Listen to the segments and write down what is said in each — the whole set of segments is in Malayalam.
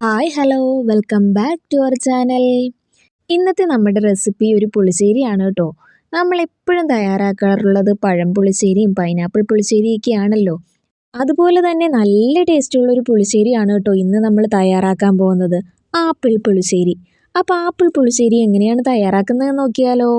Hi hello welcome back to our channel. ഇന്നത്തെ നമ്മുടെ റെസിപ്പി ഒരു പുളിശ്ശേരിയാണ് കേട്ടോ. നമ്മളെപ്പോഴും തയ്യാറാക്കാറുള്ളത് പഴം പുളിശ്ശേരിയും പൈനാപ്പിൾ പുളിശ്ശേരിയൊക്കെ ആണല്ലോ. അതുപോലെ തന്നെ നല്ല ടേസ്റ്റുള്ളൊരു പുളിശ്ശേരിയാണ് കേട്ടോ ഇന്ന് നമ്മൾ തയ്യാറാക്കാൻ പോകുന്നത്, ആപ്പിൾ പുളിശ്ശേരി. അപ്പോൾ ആപ്പിൾ പുളിശ്ശേരി എങ്ങനെയാണ് തയ്യാറാക്കുന്നത് നോക്കിയാലോ.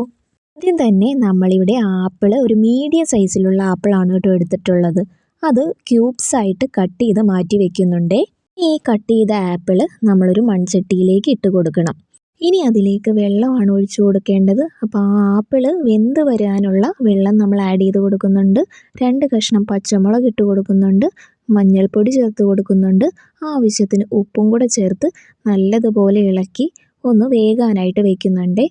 ആദ്യം തന്നെ നമ്മളിവിടെ ആപ്പിൾ ഒരു മീഡിയം സൈസിലുള്ള ആപ്പിളാണ് കേട്ടോ എടുത്തിട്ടുള്ളത്. അത് ക്യൂബ്സ് ആയിട്ട് കട്ട് ചെയ്ത് മാറ്റി വെക്കുന്നുണ്ടേ. ഈ കട്ട് ചെയ്ത ആപ്പിൾ നമ്മളൊരു മൺചട്ടിയിലേക്ക് ഇട്ട് കൊടുക്കണം. ഇനി അതിലേക്ക് വെള്ളമാണ് ഒഴിച്ചു കൊടുക്കേണ്ടത്. അപ്പോൾ ആ ആപ്പിൾ വെന്ത് വരാനുള്ള വെള്ളം നമ്മൾ ആഡ് ചെയ്ത് കൊടുക്കുന്നുണ്ട്. 2 കഷ്ണം പച്ചമുളക് ഇട്ട് കൊടുക്കുന്നുണ്ട്. മഞ്ഞൾപ്പൊടി ചേർത്ത് കൊടുക്കുന്നുണ്ട്. ആവശ്യത്തിന് ഉപ്പും കൂടെ ചേർത്ത് നല്ലതുപോലെ ഇളക്കി ഒന്ന് വേകാനായിട്ട് വെക്കുന്നുണ്ട്.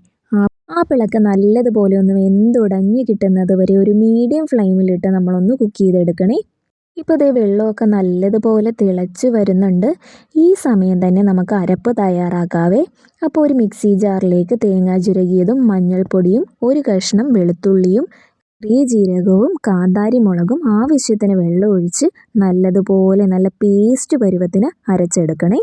ആപ്പിളൊക്കെ നല്ലതുപോലെ ഒന്ന് വെന്തുടഞ്ഞ് കിട്ടുന്നത് വരെ ഒരു മീഡിയം ഫ്ലെയിമിലിട്ട് നമ്മളൊന്ന് കുക്ക് ചെയ്തെടുക്കണേ. ഇപ്പോൾ ഇതേ വെള്ളമൊക്കെ നല്ലതുപോലെ തിളച്ച് വരുന്നുണ്ട്. ഈ സമയം തന്നെ നമുക്ക് അരപ്പ് തയ്യാറാക്കാവേ. അപ്പോൾ ഒരു മിക്സി ജാറിലേക്ക് തേങ്ങ ചിരകിയതും മഞ്ഞൾപ്പൊടിയും 1 കഷ്ണം വെളുത്തുള്ളിയും ചെറിയ ജീരകവും കാന്താരി മുളകും ആവശ്യത്തിന് വെള്ളം ഒഴിച്ച് നല്ലതുപോലെ നല്ല പേസ്റ്റ് പരുവത്തിന് അരച്ചെടുക്കണേ.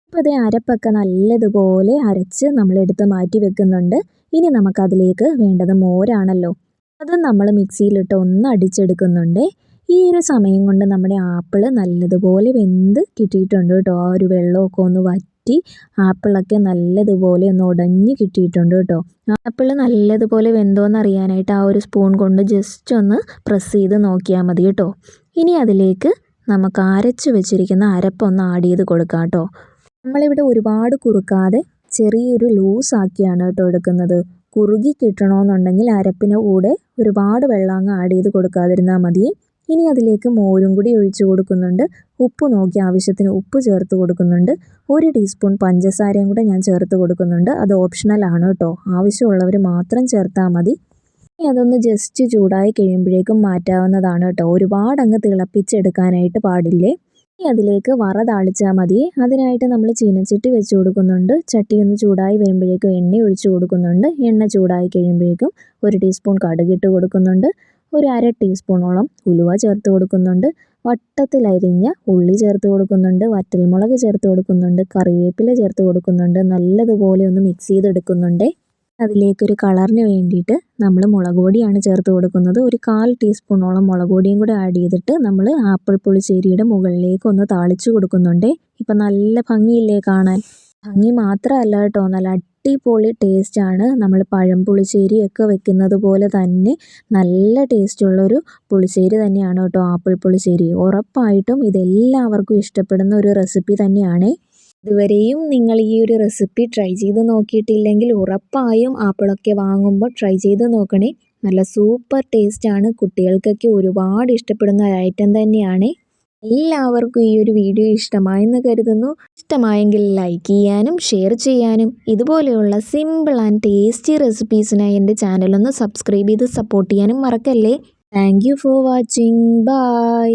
അപ്പോൾ ഇതേ അരപ്പൊക്കെ നല്ലതുപോലെ അരച്ച് നമ്മളെടുത്ത് മാറ്റി വെക്കുന്നുണ്ട്. ഇനി നമുക്കതിലേക്ക് വേണ്ടത് മോരാണല്ലോ. അത് നമ്മൾ മിക്സിയിലിട്ട് ഒന്ന് അടിച്ചെടുക്കുന്നുണ്ട്. ഈ ഒരു സമയം കൊണ്ട് നമ്മുടെ ആപ്പിൾ നല്ലതുപോലെ വെന്ത് കിട്ടിയിട്ടുണ്ട് കേട്ടോ. ആ ഒരു വെള്ളമൊക്കെ ഒന്ന് വറ്റി ആപ്പിളൊക്കെ നല്ലതുപോലെ ഒന്ന് ഉടഞ്ഞ് കിട്ടിയിട്ടുണ്ട് കേട്ടോ. ആപ്പിൾ നല്ലതുപോലെ വെന്തോന്ന് അറിയാനായിട്ട് ആ ഒരു സ്പൂൺ കൊണ്ട് ജസ്റ്റ് ഒന്ന് പ്രസ് ചെയ്ത് നോക്കിയാൽ മതി കേട്ടോ. ഇനി അതിലേക്ക് നമുക്ക് അരച്ച് വെച്ചിരിക്കുന്ന അരപ്പൊന്ന് ആഡ് ചെയ്ത് കൊടുക്കാം കേട്ടോ. നമ്മളിവിടെ ഒരുപാട് കുറുക്കാതെ ചെറിയൊരു ലൂസാക്കിയാണ് കേട്ടോ എടുക്കുന്നത്. കുറുകി കിട്ടണമെന്നുണ്ടെങ്കിൽ അരപ്പിന് കൂടെ ഒരുപാട് വെള്ളം അങ്ങ് ആഡ് ചെയ്ത് കൊടുക്കാതിരുന്നാൽ മതി. ഇനി അതിലേക്ക് മോരും കൂടി ഒഴിച്ചു കൊടുക്കുന്നുണ്ട്. ഉപ്പ് നോക്കി ആവശ്യത്തിന് ഉപ്പ് ചേർത്ത് കൊടുക്കുന്നുണ്ട്. 1 ടീസ്പൂൺ പഞ്ചസാരയും കൂടെ ഞാൻ ചേർത്ത് കൊടുക്കുന്നുണ്ട്. അത് ഓപ്ഷണലാണ് കേട്ടോ. ആവശ്യമുള്ളവർ മാത്രം ചേർത്താൽ മതി. ഇനി അതൊന്ന് ജസ്റ്റ് ചൂടായി കഴിയുമ്പോഴേക്കും മാറ്റാവുന്നതാണ് കേട്ടോ. ഒരുപാട് അങ്ങ് തിളപ്പിച്ചെടുക്കാനായിട്ട് പാടില്ലേ. ഇനി അതിലേക്ക് വറ താളിച്ചാൽ മതി. അതിനായിട്ട് നമ്മൾ ചീനച്ചട്ടി വെച്ച് കൊടുക്കുന്നുണ്ട്. ചട്ടി ഒന്ന് ചൂടായി വരുമ്പോഴേക്കും എണ്ണ ഒഴിച്ചു കൊടുക്കുന്നുണ്ട്. എണ്ണ ചൂടായി കഴിയുമ്പോഴേക്കും 1 ടീസ്പൂൺ കടുകിട്ട് കൊടുക്കുന്നുണ്ട്. ഒരു 1/2 ടീസ്പൂണോളം ഉലുവ ചേർത്ത് കൊടുക്കുന്നുണ്ട്. വട്ടത്തിലരിഞ്ഞ ഉള്ളി ചേർത്ത് കൊടുക്കുന്നുണ്ട്. വറ്റൽമുളക് ചേർത്ത് കൊടുക്കുന്നുണ്ട്. കറിവേപ്പില ചേർത്ത് കൊടുക്കുന്നുണ്ട്. നല്ലതുപോലെ ഒന്ന് മിക്സ് ചെയ്തെടുക്കുന്നുണ്ട്. അതിലേക്കൊരു കളറിന് വേണ്ടിയിട്ട് നമ്മൾ മുളക് പൊടിയാണ് ചേർത്ത് കൊടുക്കുന്നത്. ഒരു 1/4 ടീസ്പൂണോളം മുളക് പൊടിയും കൂടെ ആഡ് ചെയ്തിട്ട് നമ്മൾ ആപ്പിൾ പുളിശ്ശേരിയുടെ മുകളിലേക്ക് ഒന്ന് താളിച്ചു കൊടുക്കുന്നുണ്ട്. ഇപ്പം നല്ല ഭംഗിയില്ലേ കാണാൻ. ഭംഗി മാത്രമല്ല കേട്ടോ, നല്ല അടിപൊളി ടേസ്റ്റാണ്. നമ്മൾ പഴം പുളിശ്ശേരിയൊക്കെ വെക്കുന്നത് പോലെ തന്നെ നല്ല ടേസ്റ്റുള്ളൊരു പുളിശ്ശേരി തന്നെയാണ് കേട്ടോ ആപ്പിൾ പുളിശ്ശേരി. ഉറപ്പായിട്ടും ഇതെല്ലാവർക്കും ഇഷ്ടപ്പെടുന്ന ഒരു റെസിപ്പി തന്നെയാണ്. ഇതുവരെയും നിങ്ങൾ ഈ ഒരു റെസിപ്പി ട്രൈ ചെയ്ത് നോക്കിയിട്ടില്ലെങ്കിൽ ഉറപ്പായും ആപ്പിളൊക്കെ വാങ്ങുമ്പോൾ ട്രൈ ചെയ്ത് നോക്കണേ. നല്ല സൂപ്പർ ടേസ്റ്റാണ്. കുട്ടികൾക്കൊക്കെ ഒരുപാട് ഇഷ്ടപ്പെടുന്ന ഒരു ഐറ്റം തന്നെയാണ്. എല്ലാവർക്കും ഈ ഒരു വീഡിയോ ഇഷ്ടമായെന്ന് കരുതുന്നു. ഇഷ്ടമായെങ്കിൽ ലൈക്ക് ചെയ്യാനും ഷെയർ ചെയ്യാനും ഇതുപോലെയുള്ള സിമ്പിൾ ആൻഡ് ടേസ്റ്റി റെസിപ്പീസിനായി എൻ്റെ ചാനലൊന്ന് സബ്സ്ക്രൈബ് ചെയ്ത് സപ്പോർട്ട് ചെയ്യാനും മറക്കല്ലേ. Thank you for watching. By.